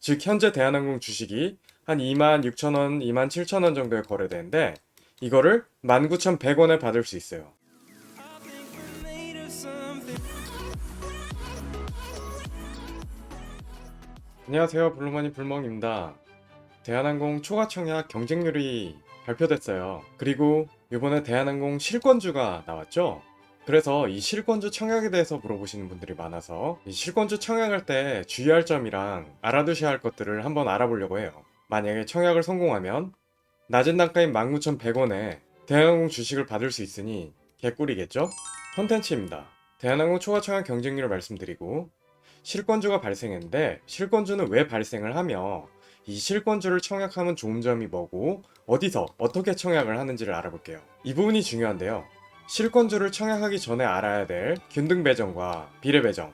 즉 현재 대한항공 주식이 한 26,000원, 27,000원 정도에 거래되는데 이거를 19,100원에 받을 수 있어요. 안녕하세요, 블루머니 불멍입니다. 대한항공 초과 청약 경쟁률이 발표됐어요. 그리고 이번에 대한항공 실권주가 나왔죠? 그래서 이 실권주 청약에 대해서 물어보시는 분들이 많아서 이 실권주 청약할 때 주의할 점이랑 알아두셔야 할 것들을 한번 알아보려고 해요. 만약에 청약을 성공하면 낮은 단가인 19,100원에 대한항공 주식을 받을 수 있으니 개꿀이겠죠? 컨텐츠입니다. 대한항공 초과 청약 경쟁률을 말씀드리고 실권주가 발생했는데 실권주는 왜 발생을 하며 이 실권주를 청약하면 좋은 점이 뭐고 어디서 어떻게 청약을 하는지를 알아볼게요. 이 부분이 중요한데요. 실권주를 청약하기 전에 알아야 될 균등 배정과 비례 배정,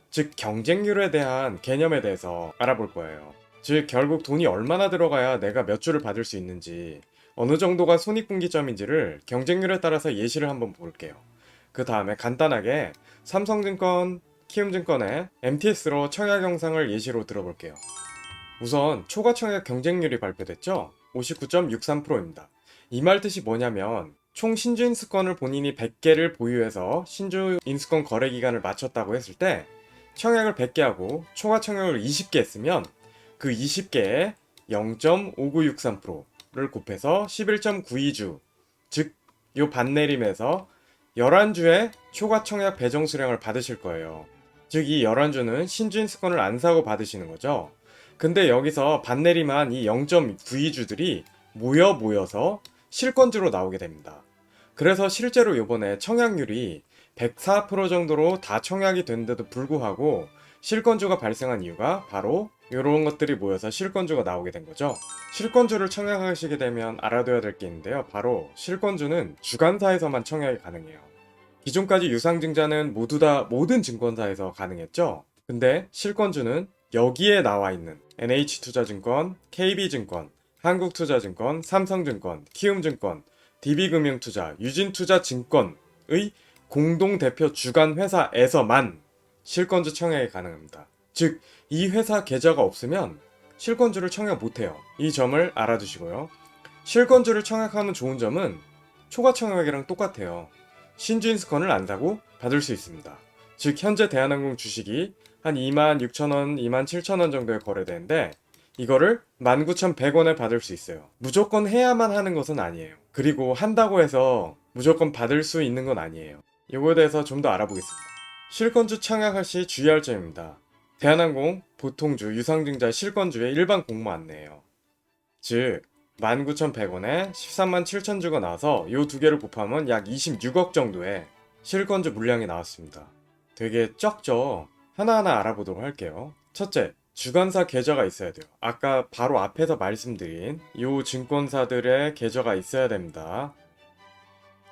즉 경쟁률에 대한 개념에 대해서 알아볼 거예요. 즉 결국 돈이 얼마나 들어가야 내가 몇 주를 받을 수 있는지 어느 정도가 손익분기점인지를 경쟁률에 따라서 예시를 한번 볼게요. 그 다음에 간단하게 삼성증권, 키움증권의 MTS로 청약 영상을 예시로 들어볼게요. 우선 초과 청약 경쟁률이 발표됐죠? 59.63%입니다. 이 말 뜻이 뭐냐면 총 신주 인수권을 본인이 100개를 보유해서 신주 인수권 거래 기간을 마쳤다고 했을 때 청약을 100개 하고 초과 청약을 20개 했으면 그 20개에 0.5963%를 곱해서 11.92주, 즉 요 반내림에서 11주의 초과 청약 배정 수량을 받으실 거예요. 즉 이 11주는 신주 인수권을 안 사고 받으시는 거죠. 근데 여기서 반내림한 이 0.92주들이 모여서 실권주로 나오게 됩니다. 그래서 실제로 이번에 청약률이 104% 정도로 다 청약이 됐는데도 불구하고 실권주가 발생한 이유가 바로 이런 것들이 모여서 실권주가 나오게 된 거죠. 실권주를 청약하시게 되면 알아둬야 될 게 있는데요. 바로 실권주는 주관사에서만 청약이 가능해요. 기존까지 유상증자는 모두 다 모든 증권사에서 가능했죠. 근데 실권주는 여기에 나와 있는 NH투자증권, KB증권, 한국투자증권, 삼성증권, 키움증권, DB금융투자, 유진투자증권의 공동대표 주관 회사에서만 실권주 청약이 가능합니다. 즉, 이 회사 계좌가 없으면 실권주를 청약 못해요. 이 점을 알아두시고요. 실권주를 청약하면 좋은 점은 초과 청약이랑 똑같아요. 신주인수권을 안 사고 받을 수 있습니다. 즉 현재 대한항공 주식이 한 26,000원, 27,000원 정도에 거래되는데 이거를 19,100원에 받을 수 있어요. 무조건 해야만 하는 것은 아니에요. 그리고 한다고 해서 무조건 받을 수 있는 건 아니에요. 이거에 대해서 좀 더 알아보겠습니다. 실권주 청약할 시 주의할 점입니다. 대한항공, 보통주, 유상증자 실권주의 일반 공모 안내예요. 즉 19,100원에 13만 7천 주가 나와서 이 두 개를 곱하면 약 26억 정도의 실권주 물량이 나왔습니다. 되게 적죠? 하나하나 알아보도록 할게요. 첫째, 주관사 계좌가 있어야 돼요. 아까 바로 앞에서 말씀드린 이 증권사들의 계좌가 있어야 됩니다.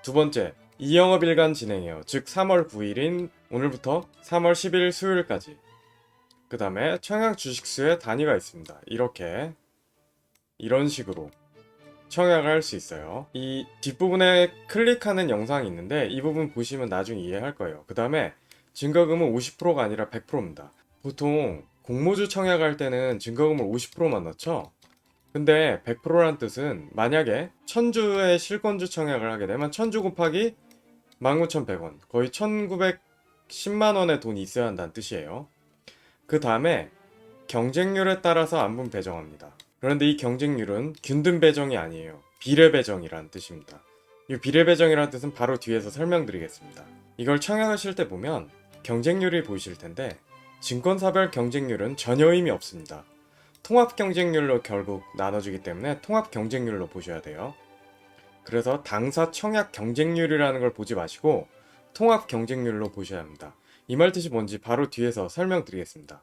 두 번째, 이영업일간 진행해요. 즉 3월 9일인 오늘부터 3월 10일 수요일까지. 그 다음에 청약 주식수의 단위가 있습니다. 이런 식으로 청약을 할 수 있어요. 이 뒷부분에 클릭하는 영상이 있는데 이 부분 보시면 나중에 이해할 거예요. 그 다음에 증거금은 50%가 아니라 100%입니다. 보통 공모주 청약할 때는 증거금을 50%만 넣죠. 근데 100%란 뜻은 만약에 1000주의 실권주 청약을 하게 되면 1000주 곱하기 19,100원, 거의 1910만원의 돈이 있어야 한다는 뜻이에요. 그 다음에 경쟁률에 따라서 안분 배정합니다. 그런데 이 경쟁률은 균등 배정이 아니에요. 비례 배정이라는 뜻입니다. 이 비례 배정이라는 뜻은 바로 뒤에서 설명드리겠습니다. 이걸 청약하실 때 보면 경쟁률이 보이실 텐데 증권사별 경쟁률은 전혀 의미 없습니다. 통합 경쟁률로 결국 나눠주기 때문에 통합 경쟁률로 보셔야 돼요. 그래서 당사 청약 경쟁률이라는 걸 보지 마시고 통합 경쟁률로 보셔야 합니다. 이 말 뜻이 뭔지 바로 뒤에서 설명드리겠습니다.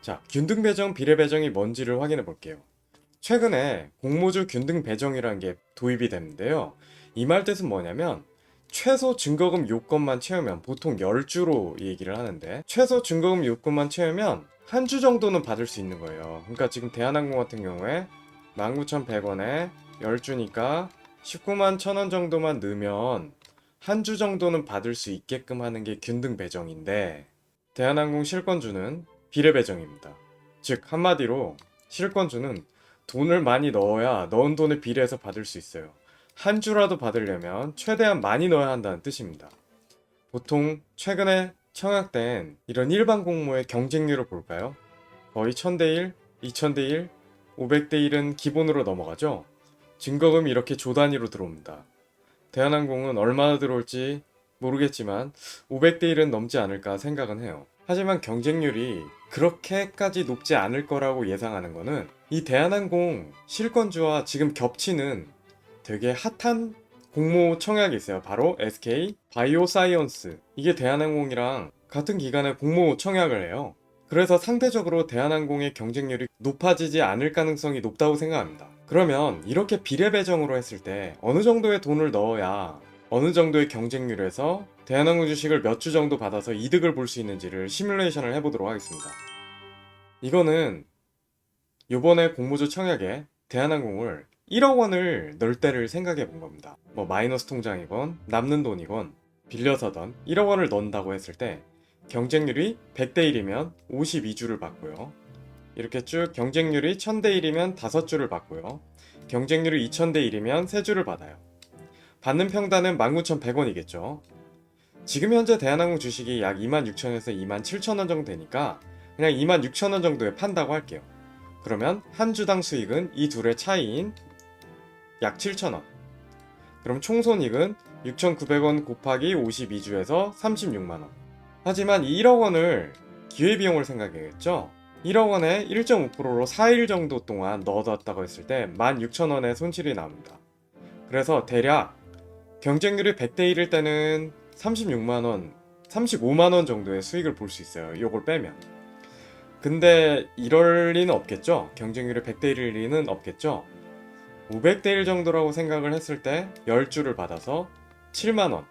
자, 균등 배정, 비례 배정이 뭔지를 확인해 볼게요. 최근에 공모주 균등 배정이라는 게 도입이 됐는데요. 이 말 뜻은 뭐냐면 최소 증거금 요건만 채우면 보통 10주로 얘기를 하는데 최소 증거금 요건만 채우면 한 주 정도는 받을 수 있는 거예요. 그러니까 지금 대한항공 같은 경우에 19,100원에 10주니까 19만 1,000원 정도만 넣으면 한 주 정도는 받을 수 있게끔 하는 게 균등 배정인데 대한항공 실권주는 비례 배정입니다. 즉 한마디로 실권주는 돈을 많이 넣어야 넣은 돈에 비례해서 받을 수 있어요. 한 주라도 받으려면 최대한 많이 넣어야 한다는 뜻입니다. 보통 최근에 청약된 이런 일반 공모의 경쟁률을 볼까요? 거의 1000대1, 2000대1, 500대1은 기본으로 넘어가죠. 증거금이 이렇게 조 단위로 들어옵니다. 대한항공은 얼마나 들어올지 모르겠지만 500대1은 넘지 않을까 생각은 해요. 하지만 경쟁률이 그렇게까지 높지 않을 거라고 예상하는 거는 이 대한항공 실권주와 지금 겹치는 되게 핫한 공모 청약이 있어요. 바로 SK 바이오사이언스. 이게 대한항공이랑 같은 기간에 공모 청약을 해요. 그래서 상대적으로 대한항공의 경쟁률이 높아지지 않을 가능성이 높다고 생각합니다. 그러면 이렇게 비례 배정으로 했을 때 어느 정도의 돈을 넣어야 어느 정도의 경쟁률에서 대한항공 주식을 몇 주 정도 받아서 이득을 볼 수 있는지를 시뮬레이션을 해보도록 하겠습니다. 이거는 요번에 공모주 청약에 대한항공을 1억 원을 넣을 때를 생각해 본 겁니다. 뭐 마이너스 통장이건 남는 돈이건 빌려서던 1억 원을 넣는다고 했을 때 경쟁률이 100대 1이면 52주를 받고요. 이렇게 쭉 경쟁률이 1000대 1이면 5주를 받고요. 경쟁률이 2000대 1이면 3주를 받아요. 받는 평단은 19,100원이겠죠. 지금 현재 대한항공 주식이 약 26,000원에서 27,000원 정도 되니까 그냥 26,000원 정도에 판다고 할게요. 그러면 한 주당 수익은 이 둘의 차이인 약 7,000원. 그럼 총 손익은 6,900원 곱하기 52주에서 36만원. 하지만 이 1억 원을 기회비용을 생각해야겠죠? 1억 원에 1.5%로 4일 정도 동안 넣어뒀다고 했을 때 16,000원의 손실이 나옵니다. 그래서 대략 경쟁률이 100대 1일 때는 36만원, 35만원 정도의 수익을 볼 수 있어요. 요걸 빼면. 근데 이럴 리는 없겠죠? 경쟁률이 100대 1일 리는 없겠죠? 500대 1 정도라고 생각을 했을 때 10주를 받아서 7만원.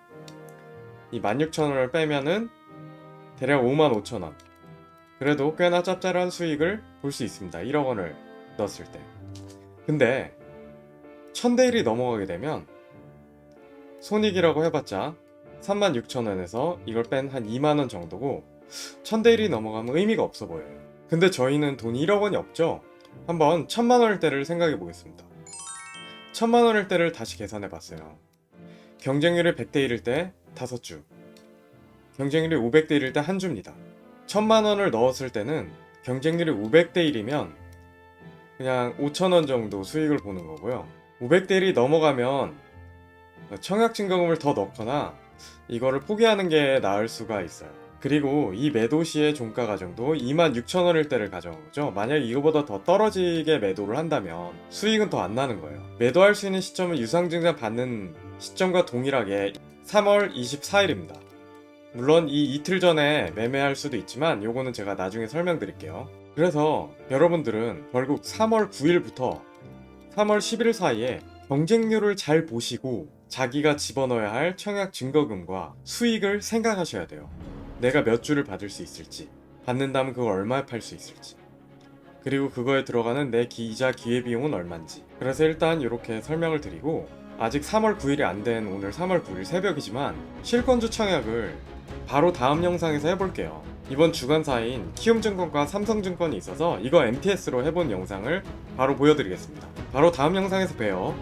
이 16,000원을 빼면은 대략 55,000원. 그래도 꽤나 짭짤한 수익을 볼 수 있습니다. 1억 원을 넣었을 때. 근데 1000대 1이 넘어가게 되면 손익이라고 해봤자 36,000원에서 이걸 뺀 한 2만원 정도고 1000대 1이 넘어가면 의미가 없어 보여요. 근데 저희는 돈이 1억 원이 없죠? 한번 1000만원일 때를 생각해 보겠습니다. 1000만원일 때를 다시 계산해 봤어요. 경쟁률이 100대 1일 때 5주, 경쟁률이 500대 1일 때 1주입니다. 1000만원을 넣었을 때는 경쟁률이 500대 1이면 그냥 5,000원 정도 수익을 보는 거고요. 500대 1이 넘어가면 청약 증거금을 더 넣거나 이거를 포기하는 게 나을 수가 있어요. 그리고 이 매도 시의 종가 가정도 26,000원일 때를 가정한 거죠. 만약 이거보다 더 떨어지게 매도를 한다면 수익은 더 안 나는 거예요. 매도할 수 있는 시점은 유상증자 받는 시점과 동일하게 3월 24일입니다. 물론 이 이틀 전에 매매할 수도 있지만 요거는 제가 나중에 설명드릴게요. 그래서 여러분들은 결국 3월 9일부터 3월 10일 사이에 경쟁률을 잘 보시고 자기가 집어넣어야 할 청약 증거금과 수익을 생각하셔야 돼요. 내가 몇 주를 받을 수 있을지, 받는다면 그걸 얼마에 팔 수 있을지, 그리고 그거에 들어가는 내 이자 기회비용은 얼만지. 그래서 일단 이렇게 설명을 드리고, 아직 3월 9일이 안 된 오늘 3월 9일 새벽이지만 실권주 청약을 바로 다음 영상에서 해볼게요. 이번 주간사인 키움증권과 삼성증권이 있어서 이거 MTS로 해본 영상을 바로 보여드리겠습니다. 바로 다음 영상에서 봬요.